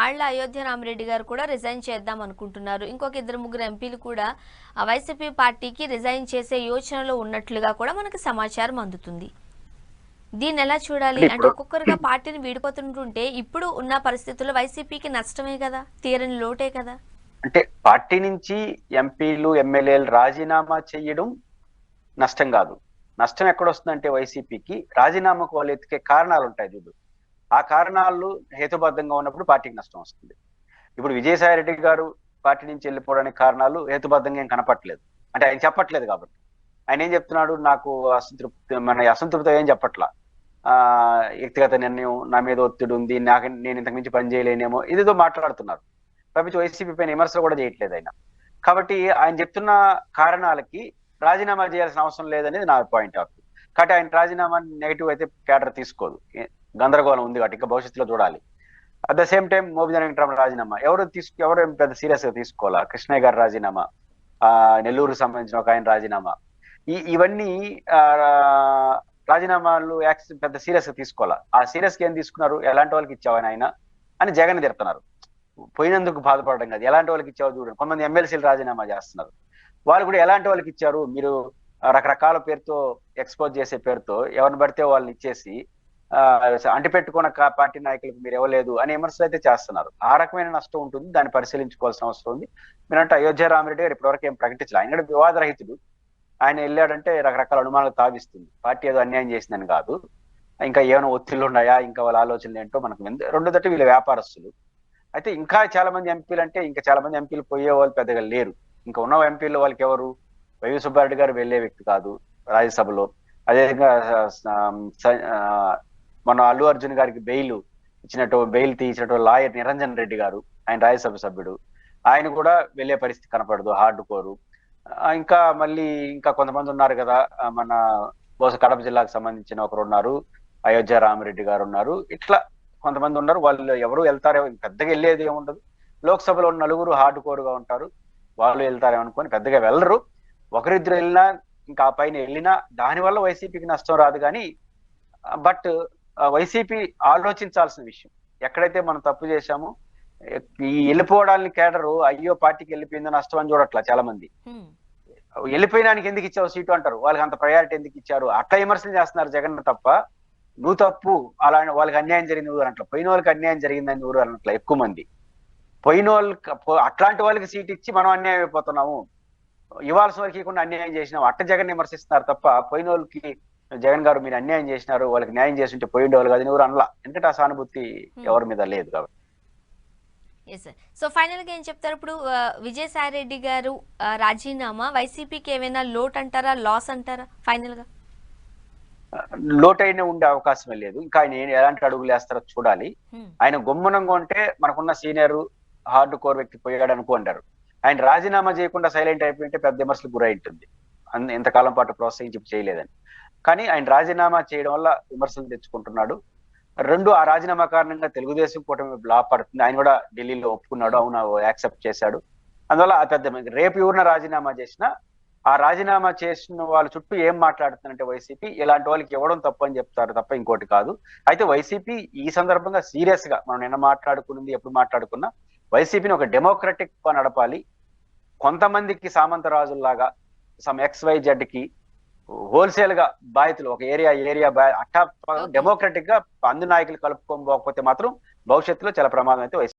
ఆళ్ల అయోధ్య రామిరెడ్డి గారు కూడా రిజైన్ చేద్దాం అనుకుంటున్నారు. ఇంకొక ఇద్దరు ముగ్గురు ఎంపీలు కూడా వైసీపీ పార్టీకి రిజైన్ చేసే యోచనలో ఉన్నట్లుగా కూడా మనకు సమాచారం అందుతుంది. దీన్ని ఎలా చూడాలి? అంటే అంటే ఇప్పుడు ఒక్కొక్కరుగా పార్టీని వీడిపోతుంటుంటే ఇప్పుడు ఉన్న పరిస్థితుల్లో వైసీపీకి నష్టమే కదా, తీరని లోటే కదా. అంటే పార్టీ నుంచి ఎంపీలు ఎమ్మెల్యేలు రాజీనామా చేయడం నష్టం కాదు. నష్టం ఎక్కడొస్తుందంటే వైసీపీకి రాజీనామాకు వాళ్ళు ఎత్తికే కారణాలు ఉంటాయి చూడు. ఆ కారణాలు హేతుబద్ధంగా ఉన్నప్పుడు పార్టీకి నష్టం వస్తుంది. ఇప్పుడు విజయసాయి రెడ్డి గారు పార్టీ నుంచి వెళ్ళిపోవడానికి కారణాలు హేతుబద్ధంగా ఏం కనపట్లేదు. అంటే ఆయన చెప్పట్లేదు కాబట్టి. ఆయన ఏం చెప్తున్నాడు, నాకు అసంతృప్తి ఏం చెప్పట్లా. ఆ వ్యక్తిగత నిర్ణయం, నా మీద ఒత్తిడి ఉంది, నేను ఇంతకు మించి పని చేయలేనేమో, ఇదేదో మాట్లాడుతున్నారు. తప్పించి వైసీపీ పైన విమర్శలు కూడా చేయట్లేదు ఆయన. కాబట్టి ఆయన చెప్తున్న కారణాలకి రాజీనామా చేయాల్సిన అవసరం లేదనేది నా పాయింట్ ఆఫ్ వ్యూ. కాబట్టి ఆయన రాజీనామా నెగిటివ్ అయితే కేడర్ తీసుకోదు. గందరగోళం ఉంది కాబట్టి ఇంకా భవిష్యత్తులో చూడాలి. At the same time Mopidevi Venkataramana రాజీనామా ఎవరు పెద్ద సీరియస్ గా తీసుకోవాలా. కృష్ణయ్య గారి రాజీనామా, నెల్లూరుకు సంబంధించిన ఒక ఆయన రాజీనామా, ఇవన్నీ రాజీనామాలు పెద్ద సీరియస్ గా తీసుకోవాలా. ఆ సీరియస్ గా ఏం తీసుకున్నారు, ఎలాంటి వాళ్ళకి ఇచ్చావని ఆయన అని జగన్ తిడుతున్నారు. పోయినందుకు బాధపడడం కాదు, ఎలాంటి వాళ్ళకి ఇచ్చావు చూడండి. కొంతమంది ఎమ్మెల్సీలు రాజీనామా చేస్తున్నారు. వాళ్ళు కూడా ఎలాంటి వాళ్ళకి ఇచ్చారు, మీరు రకరకాల పేరుతో ఎక్స్పోజ్ చేసే పేరుతో ఎవరిని పడితే వాళ్ళని ఇచ్చేసి అంటిపెట్టుకున్న పార్టీ నాయకులకు మీరు ఇవ్వలేదు అని విమర్శలు అయితే చేస్తున్నారు. ఆ రకమైన నష్టం ఉంటుంది, దాన్ని పరిశీలించుకోవాల్సిన అవసరం ఉంది. మీరంటే అయోధ్య రామిరెడ్డి గారు ఇప్పటివరకు ఏం ప్రకటించాలి. ఆయన కూడా వివాదరహితుడు. ఆయన వెళ్ళాడంటే రకరకాల అనుమానాలు తావిస్తుంది. పార్టీ ఏదో అన్యాయం చేసిందని కాదు, ఇంకా ఏమైనా ఒత్తిళ్లు ఉన్నాయా, ఇంకా వాళ్ళ ఆలోచనలు ఏంటో మనకు రెండు తట్టు వీళ్ళ వ్యాపారస్తులు. అయితే ఇంకా చాలా మంది ఎంపీలు అంటే ఇంకా చాలా మంది ఎంపీలు పోయే వాళ్ళు పెద్దగా లేరు. ఇంకా ఉన్న ఎంపీలు వాళ్ళకి ఎవరు, వైవి సుబ్బారెడ్డి గారు వెళ్లే వ్యక్తి కాదు రాజ్యసభలో. అదేవిధంగా మన అల్లు అర్జున్ గారికి బెయిల్ తీసినట్టు లాయర్ నిరంజన్ రెడ్డి గారు, ఆయన రాజ్యసభ సభ్యుడు, ఆయన కూడా వెళ్లే పరిస్థితి కనపడదు, హార్డ్ కోరు. ఇంకా మళ్ళీ ఇంకా కొంతమంది ఉన్నారు కదా, మన కడప జిల్లాకు సంబంధించిన ఒకరు ఉన్నారు, అయోధ్య రామిరెడ్డి గారు ఉన్నారు, ఇట్లా కొంతమంది ఉన్నారు. వాళ్ళు ఎవరు వెళ్తారేమో, పెద్దగా వెళ్ళేది ఏముండదు. లోక్సభలో ఉన్న నలుగురు హార్డ్ కోరుగా ఉంటారు, వాళ్ళు వెళ్తారేమో అనుకొని పెద్దగా వెళ్ళరు. ఒకరిద్దరు వెళ్ళినా, ఇంకా ఆ పైన వెళ్ళినా దానివల్ల వైసీపీకి నష్టం రాదు. కానీ బట్ వైసీపీ ఆలోచించాల్సిన విషయం, ఎక్కడైతే మనం తప్పు చేశామో, ఈ వెళ్ళిపోవడాన్ని కేడరు అయ్యో పార్టీకి వెళ్ళిపోయిందో నష్టం అని చూడట్లా చాలా మంది. వెళ్ళిపోయినానికి ఎందుకు ఇచ్చావు సీటు అంటారు, వాళ్ళకి అంత ప్రయారిటీ ఎందుకు ఇచ్చారు, అట్లా విమర్శలు చేస్తున్నారు జగన్ తప్ప నువ్వు తప్పు, అలా వాళ్ళకి అన్యాయం జరిగింది ఊరు అట్లా, పోయిన వాళ్ళకి అన్యాయం జరిగిందని ఊరు అన్నట్లా ఎక్కువ మంది. పోయిన వాళ్ళకి అట్లాంటి వాళ్ళకి సీట్ ఇచ్చి మనం అన్యాయం అయిపోతున్నాము, ఇవ్వాల్సిన వాళ్ళకి ఇవ్వకుండా అన్యాయం చేసినాము అట్ట జగన్ విమర్శిస్తున్నారు తప్ప పోయిన వాళ్ళకి జగన్ గారు మీరు అన్యాయం చేసినారు, వాళ్ళకి న్యాయం చేస్తుంటే పోయిండే వాళ్ళు కాదు ఎవరు అనలా. ఎందుకంటే ఆ సానుభూతి ఎవరి మీద లేదు కాబట్టి. సో ఫైనల్ గా ఏం చెప్తారు ఇప్పుడు, విజయసాయి రెడ్డి గారు రాజీనామా వైసీపీకి ఏమైనా లోట్ అంటారా, లాస్ అంటారా? ఫైనల్ గా లోటైన ఉండే అవకాశమే లేదు. ఇంకా ఆయన ఎలాంటి అడుగులు వేస్తారో చూడాలి. ఆయన గుమ్మనంగా ఉంటే మనకున్న సీనియర్ హార్డ్ కోర్ వ్యక్తి పోయాడు అనుకుంటారు. ఆయన రాజీనామా చేయకుండా సైలెంట్ అయిపోయింటే పెద్ద విమర్శలకు గురై ఉంటుంది, ఇంతకాలం పాటు ప్రోత్సహించి చేయలేదని. కానీ ఆయన రాజీనామా చేయడం వల్ల విమర్శలు తెచ్చుకుంటున్నాడు. రెండు, ఆ రాజీనామా కారణంగా తెలుగుదేశం కూటమి లాభపడుతుంది. ఆయన కూడా ఢిల్లీలో ఒప్పుకున్నాడు, అవును యాక్సెప్ట్ చేశాడు. అందువల్ల ఆ పెద్ద రేపు ఎవరిన రాజీనామా చేసినా ఆ రాజీనామా చేసిన వాళ్ళ చుట్టూ ఏం మాట్లాడుతుందంటే వైసీపీ ఇలాంటి వాళ్ళకి ఇవ్వడం తప్పు అని చెప్తారు తప్ప ఇంకోటి కాదు. అయితే వైసీపీ ఈ సందర్భంగా సీరియస్ గా మనం నిన్న మాట్లాడుకున్నది, ఎప్పుడు మాట్లాడుకున్నా వైసీపీని ఒక డెమోక్రటిక్ గా నడపాలి. కొంతమందికి సామంతరాజుల్లాగా XYZ కి హోల్సేల్ గా బాధితులు ఒక ఏరియా అట్టా డెమోక్రటిక్ గా అందు నాయకులు కలుపుకోకపోతే మాత్రం భవిష్యత్తులో చాలా ప్రమాదం అయితే